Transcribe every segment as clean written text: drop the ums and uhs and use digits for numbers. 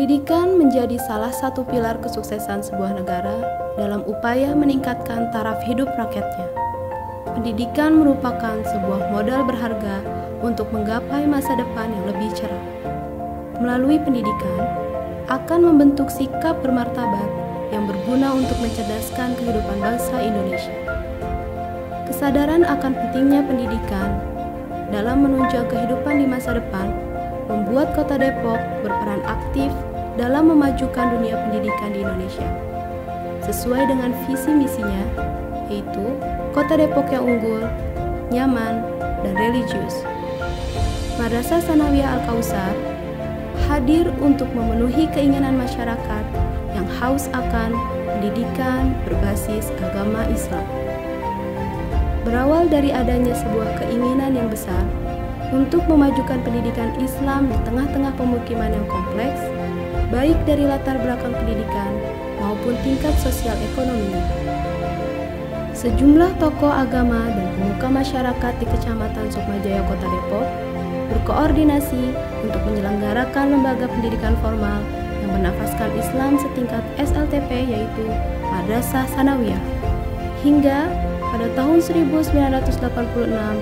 Pendidikan menjadi salah satu pilar kesuksesan sebuah negara dalam upaya meningkatkan taraf hidup rakyatnya. Pendidikan merupakan sebuah modal berharga untuk menggapai masa depan yang lebih cerah. Melalui pendidikan, akan membentuk sikap bermartabat yang berguna untuk mencerdaskan kehidupan bangsa Indonesia. Kesadaran akan pentingnya pendidikan dalam menunjang kehidupan di masa depan membuat Kota Depok berperan aktif dalam memajukan dunia pendidikan di Indonesia. Sesuai dengan visi misinya, yaitu Kota Depok yang unggul, nyaman, dan religius. Madrasah Tsanawiyah Al-Kautsar hadir untuk memenuhi keinginan masyarakat yang haus akan pendidikan berbasis agama Islam. Berawal dari adanya sebuah keinginan yang besar untuk memajukan pendidikan Islam di tengah-tengah pemukiman yang kompleks, baik dari latar belakang pendidikan maupun tingkat sosial ekonominya. Sejumlah tokoh agama dan pemuka masyarakat di Kecamatan Sukmajaya, Kota Depok berkoordinasi untuk menyelenggarakan lembaga pendidikan formal yang bernafaskan Islam setingkat SLTP, yaitu Madrasah Tsanawiyah. Hingga pada tahun 1986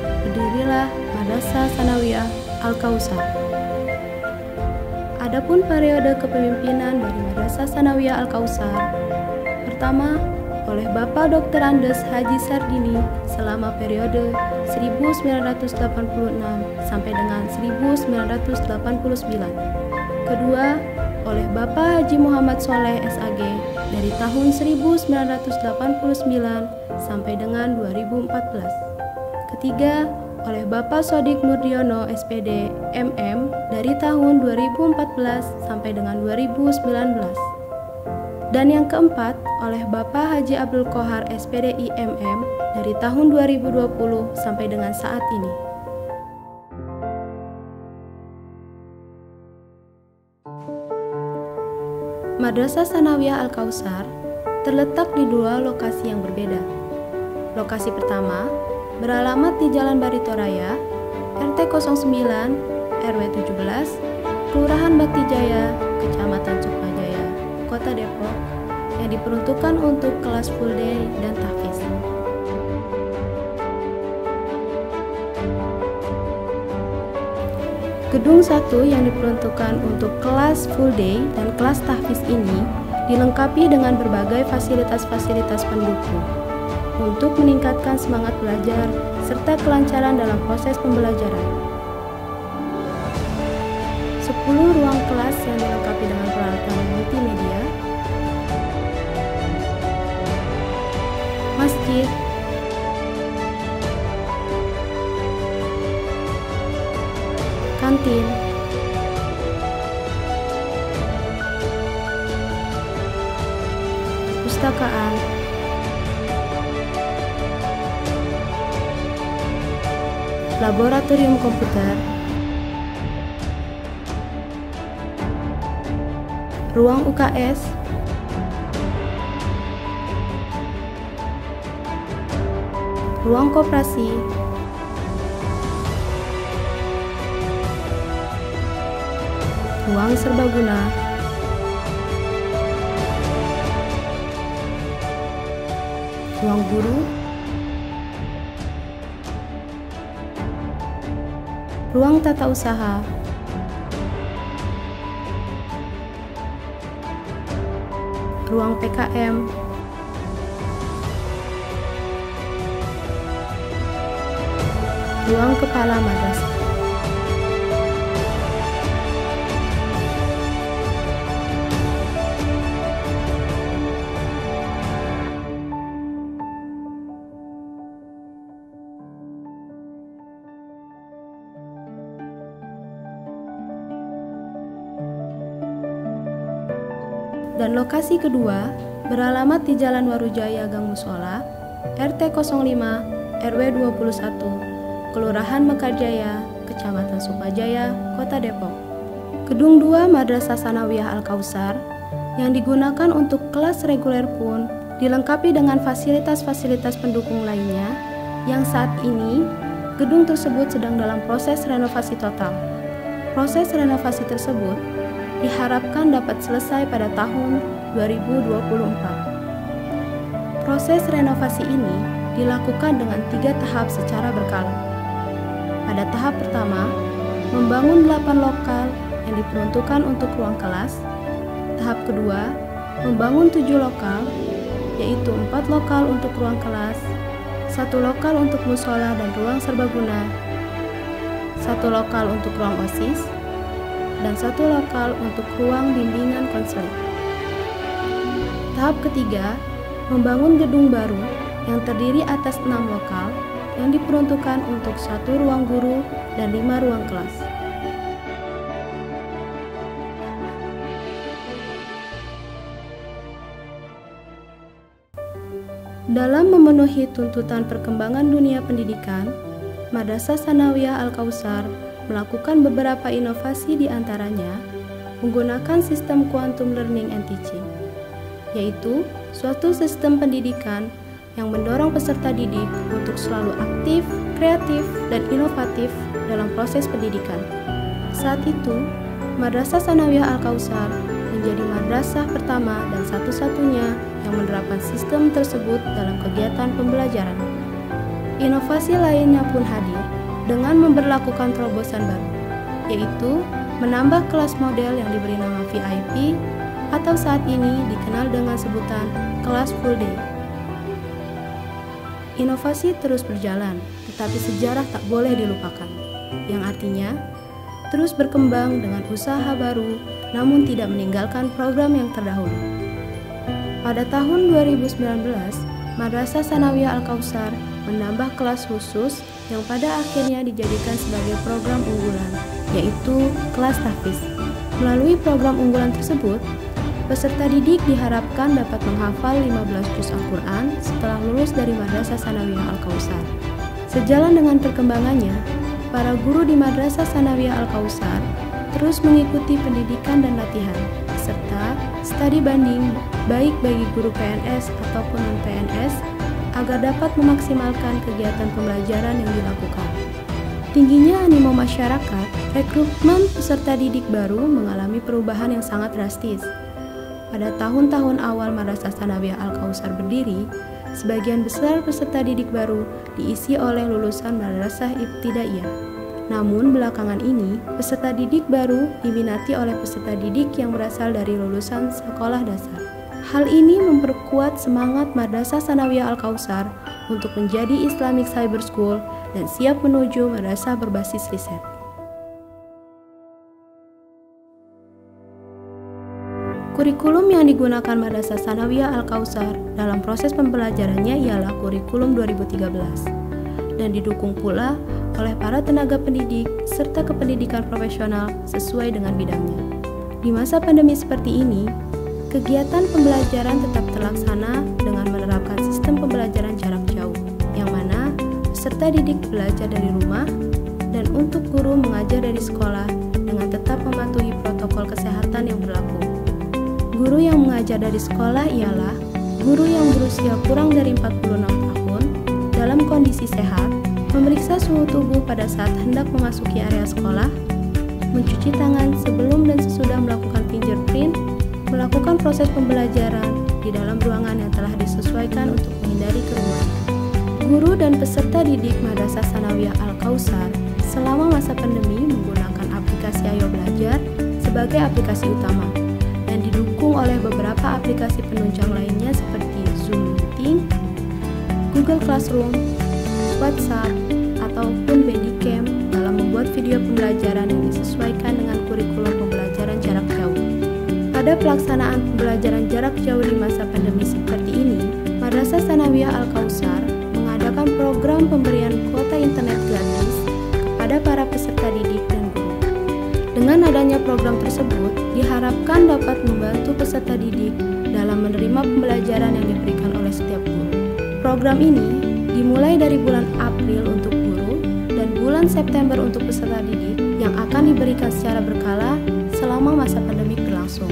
berdirilah Madrasah Tsanawiyah Al-Kautsar. Adapun periode kepemimpinan dari Madrasah Tsanawiyah Al-Kautsar, pertama oleh Bapak Dr. Andes Haji Sardini selama periode 1986 sampai dengan 1989. Kedua, oleh Bapak Haji Muhammad Soleh SAG dari tahun 1989 sampai dengan 2014. Ketiga, oleh Bapak Sodik Murdiono SPD MM dari tahun 2014 sampai dengan 2019. Dan yang keempat, oleh Bapak Haji Abdul Qohar SPD IMM dari tahun 2020 sampai dengan saat ini. Madrasah Tsanawiyah Al-Kautsar terletak di dua lokasi yang berbeda. Lokasi pertama beralamat di Jalan Barito Raya, RT 09, RW 17, Kelurahan Baktijaya, Kecamatan Sukmajaya, Kota Depok, yang diperuntukkan untuk kelas full day dan tahfiz. Gedung 1 yang diperuntukkan untuk kelas full day dan kelas tahfiz ini dilengkapi dengan berbagai fasilitas-fasilitas pendukung untuk meningkatkan semangat belajar serta kelancaran dalam proses pembelajaran. 10 ruang kelas yang dilengkapi dengan peralatan multimedia, masjid, kantin, perpustakaan, laboratorium komputer, ruang UKS, ruang koperasi, ruang serbaguna, ruang guru, ruang tata usaha, ruang PKM, ruang kepala madrasah. Dan lokasi kedua beralamat di Jalan Warujaya Gang Musola, RT 05, RW 21, Kelurahan Mekarjaya, Kecamatan Sukmajaya, Kota Depok. Gedung 2 Madrasah Tsanawiyah Al-Kautsar yang digunakan untuk kelas reguler pun dilengkapi dengan fasilitas-fasilitas pendukung lainnya yang saat ini gedung tersebut sedang dalam proses renovasi total. Proses renovasi tersebut diharapkan dapat selesai pada tahun 2024. Proses renovasi ini dilakukan dengan 3 tahap secara berkala. Pada tahap pertama, membangun 8 lokal yang diperuntukkan untuk ruang kelas. Tahap kedua, membangun 7 lokal, yaitu 4 lokal untuk ruang kelas, 1 lokal untuk musola dan ruang serbaguna, 1 lokal untuk ruang OSIS, dan 1 lokal untuk ruang bimbingan konseling. Tahap ketiga, membangun gedung baru yang terdiri atas 6 lokal yang diperuntukkan untuk 1 ruang guru dan 5 ruang kelas. Dalam memenuhi tuntutan perkembangan dunia pendidikan, Madrasah Tsanawiyah Al-Kautsar melakukan beberapa inovasi, di antaranya menggunakan sistem quantum learning and teaching, yaitu suatu sistem pendidikan yang mendorong peserta didik untuk selalu aktif, kreatif, dan inovatif dalam proses pendidikan. Saat itu, Madrasah Tsanawiyah Al-Kautsar menjadi madrasah pertama dan satu-satunya yang menerapkan sistem tersebut dalam kegiatan pembelajaran. Inovasi lainnya pun hadir dengan memberlakukan terobosan baru, yaitu menambah kelas model yang diberi nama VIP atau saat ini dikenal dengan sebutan kelas full day. Inovasi terus berjalan, tetapi sejarah tak boleh dilupakan, yang artinya terus berkembang dengan usaha baru, namun tidak meninggalkan program yang terdahulu. Pada tahun 2019, Madrasah Tsanawiyah Al-Kautsar menambah kelas khusus yang pada akhirnya dijadikan sebagai program unggulan, yaitu kelas tahfiz. Melalui program unggulan tersebut, peserta didik diharapkan dapat menghafal 15 juz Al-Quran setelah lulus dari Madrasah Tsanawiyah Al-Kautsar. Sejalan dengan perkembangannya, para guru di Madrasah Tsanawiyah Al-Kautsar terus mengikuti pendidikan dan latihan, serta studi banding baik bagi guru PNS ataupun non-PNS agar dapat memaksimalkan kegiatan pembelajaran yang dilakukan. Tingginya animo masyarakat, rekrutmen peserta didik baru mengalami perubahan yang sangat drastis. Pada tahun-tahun awal Madrasah Tsanawiyah Al-Kautsar berdiri, sebagian besar peserta didik baru diisi oleh lulusan madrasah ibtidaiyah. Namun belakangan ini, peserta didik baru diminati oleh peserta didik yang berasal dari lulusan sekolah dasar. Hal ini memperkuat semangat Madrasah Tsanawiyah Al-Kautsar untuk menjadi Islamic Cyber School dan siap menuju madrasah berbasis riset. Kurikulum yang digunakan Madrasah Tsanawiyah Al-Kautsar dalam proses pembelajarannya ialah kurikulum 2013 dan didukung pula oleh para tenaga pendidik serta kependidikan profesional sesuai dengan bidangnya. Di masa pandemi seperti ini, kegiatan pembelajaran tetap terlaksana dengan menerapkan sistem pembelajaran jarak jauh, yang mana peserta didik belajar dari rumah dan untuk guru mengajar dari sekolah dengan tetap mematuhi protokol kesehatan yang berlaku. Guru yang mengajar dari sekolah ialah guru yang berusia kurang dari 46 tahun dalam kondisi sehat, memeriksa suhu tubuh pada saat hendak memasuki area sekolah, mencuci tangan sebelum dan sesudah melakukan fingerprint, melakukan proses pembelajaran di dalam ruangan yang telah disesuaikan untuk menghindari kerumunan. Guru dan peserta didik Madrasah Tsanawiyah Al-Kautsar selama masa pandemi menggunakan aplikasi Ayo Belajar sebagai aplikasi utama dan didukung oleh beberapa aplikasi penunjang lainnya seperti Zoom Meeting, Google Classroom, WhatsApp, ataupun Bandicam dalam membuat video pembelajaran yang disesuaikan dengan kurikulum pembelajaran jarak jauh. Pada pelaksanaan pembelajaran jarak jauh di masa pandemi seperti ini, Madrasah Tsanawiyah Al-Kautsar mengadakan program pemberian kuota internet gratis kepada para peserta didik dan guru. Dengan adanya program tersebut, diharapkan dapat membantu peserta didik dalam menerima pembelajaran yang diberikan oleh setiap guru. Program ini dimulai dari bulan April untuk guru dan bulan September untuk peserta didik yang akan diberikan secara berkala selama masa pandemi berlangsung.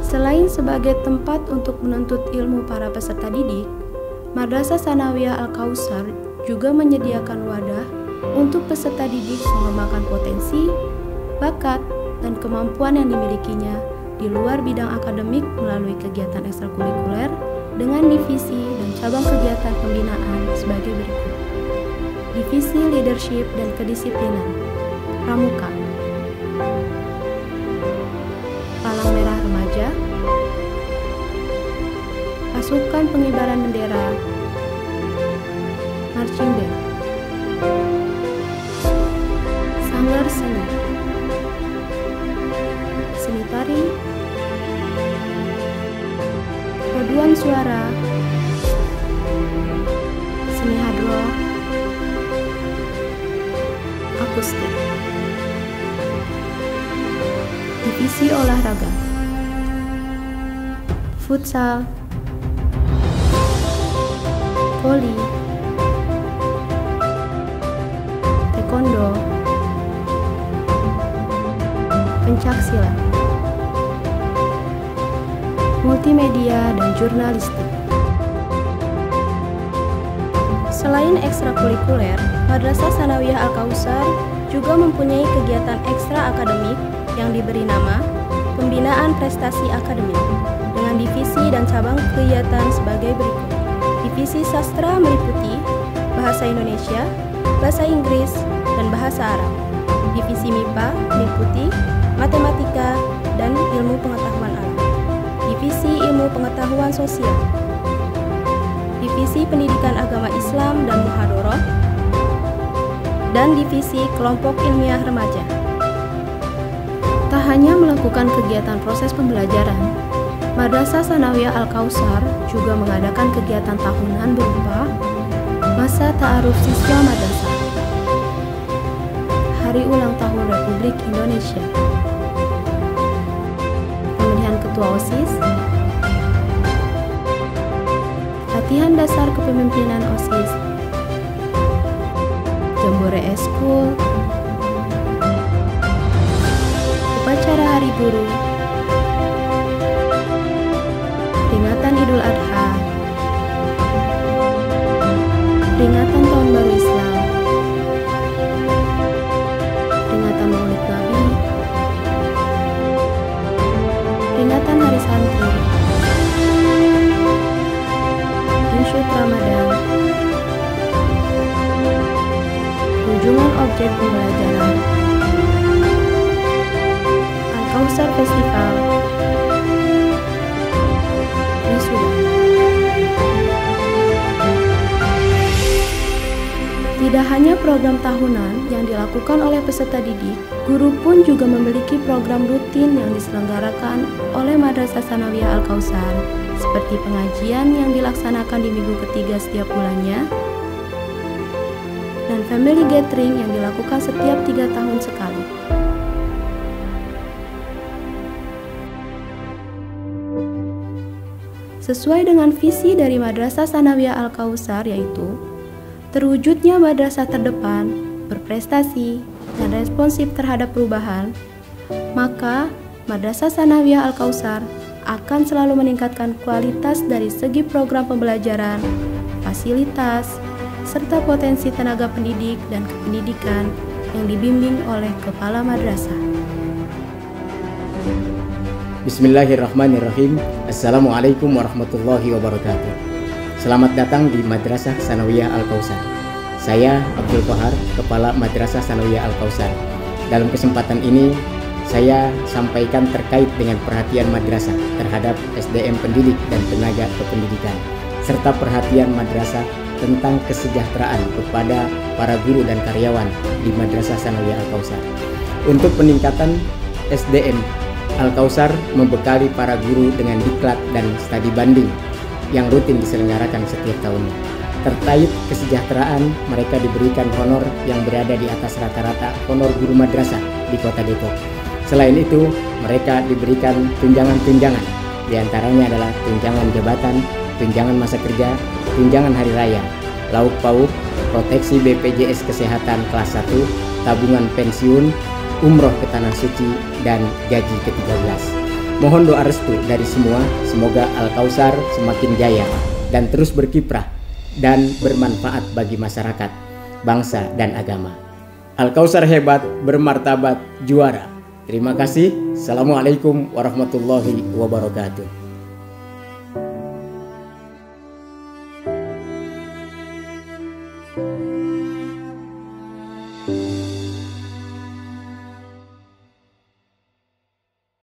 Selain sebagai tempat untuk menuntut ilmu para peserta didik, Madrasah Tsanawiyah Al-Kautsar juga menyediakan wadah untuk peserta didik mengembangkan potensi, bakat, dan kemampuan yang dimilikinya di luar bidang akademik melalui kegiatan ekstrakurikuler dengan divisi dan cabang kegiatan pembinaan sebagai berikut. Divisi Leadership dan Kedisiplinan, Pramuka, Palang Merah Remaja, Pasukan Pengibaran Bendera, Marching Band, Sanggar Seni, Seni Tari, Paduan Suara, Seni Hadroh, Akustik. Divisi Olahraga, Futsal, Voli, Taekwondo, Pencaksilat, Multimedia, dan Jurnalistik. Selain ekstrakurikuler, Madrasah Tsanawiyah Al-Kautsar juga mempunyai kegiatan ekstra akademik yang diberi nama Pembinaan Prestasi Akademik dengan divisi dan cabang kegiatan sebagai berikut. Divisi Sastra meliputi Bahasa Indonesia, Bahasa Inggris, dan Bahasa Arab. Divisi MIPA meliputi Matematika dan Ilmu Pengetahuan Alam. Divisi Ilmu Pengetahuan Sosial, Divisi Pendidikan Agama Islam dan Muhadharah, dan Divisi Kelompok Ilmiah Remaja. Tak hanya melakukan kegiatan proses pembelajaran, Madrasah Tsanawiyah Al-Kautsar juga mengadakan kegiatan tahunan berupa Masa Ta'aruf Siswa Madrasah, Hari Ulang Tahun Republik Indonesia, Pemilihan Ketua OSIS, Latihan Dasar Kepemimpinan OSIS, Jambore Eskul, Upacara Hari Guru, Peringatan Idul Adha, Peringatan Tahun Baru Islam, Peringatan Maulid Nabi, Peringatan Hari Santri, Insyud Ramadan, kunjungan objek pembelajaran, Al-Kautsar Festival, wisuda. Tidak hanya program tahunan yang dilakukan oleh peserta didik, guru pun juga memiliki program rutin yang diselenggarakan oleh Madrasah Tsanawiyah Al-Kautsar, seperti pengajian yang dilaksanakan di minggu ketiga setiap bulannya, dan family gathering yang dilakukan setiap 3 tahun sekali. Sesuai dengan visi dari Madrasah Tsanawiyah Al-Kautsar, yaitu terwujudnya madrasah terdepan, berprestasi, dan responsif terhadap perubahan, maka Madrasah Tsanawiyah Al-Kautsar akan selalu meningkatkan kualitas dari segi program pembelajaran, fasilitas, serta potensi tenaga pendidik dan kependidikan yang dibimbing oleh kepala madrasah. Bismillahirrahmanirrahim. Assalamualaikum warahmatullahi wabarakatuh. Selamat datang di Madrasah Tsanawiyah Al-Kautsar. Saya Abdul Qahar, Kepala Madrasah Tsanawiyah Al-Kautsar. Dalam kesempatan ini, saya sampaikan terkait dengan perhatian madrasah terhadap SDM pendidik dan tenaga kependidikan, serta perhatian madrasah tentang kesejahteraan kepada para guru dan karyawan di Madrasah Tsanawiyah Al-Kautsar. Untuk peningkatan SDM, Al-Kautsar membekali para guru dengan diklat dan studi banding yang rutin diselenggarakan setiap tahunnya. Terkait kesejahteraan, mereka diberikan honor yang berada di atas rata-rata honor guru madrasah di Kota Depok. Selain itu, mereka diberikan tunjangan-tunjangan, diantaranya adalah tunjangan jabatan, tunjangan masa kerja, tunjangan hari raya, lauk pauk, proteksi BPJS Kesehatan kelas 1, tabungan pensiun, umroh ke Tanah Suci, dan gaji ke-13. Mohon doa restu dari semua, semoga Al-Kautsar semakin jaya dan terus berkiprah dan bermanfaat bagi masyarakat. bangsa, dan agama. Al-Kausar hebat, bermartabat, juara. Terima kasih. Assalamualaikum warahmatullahi wabarakatuh.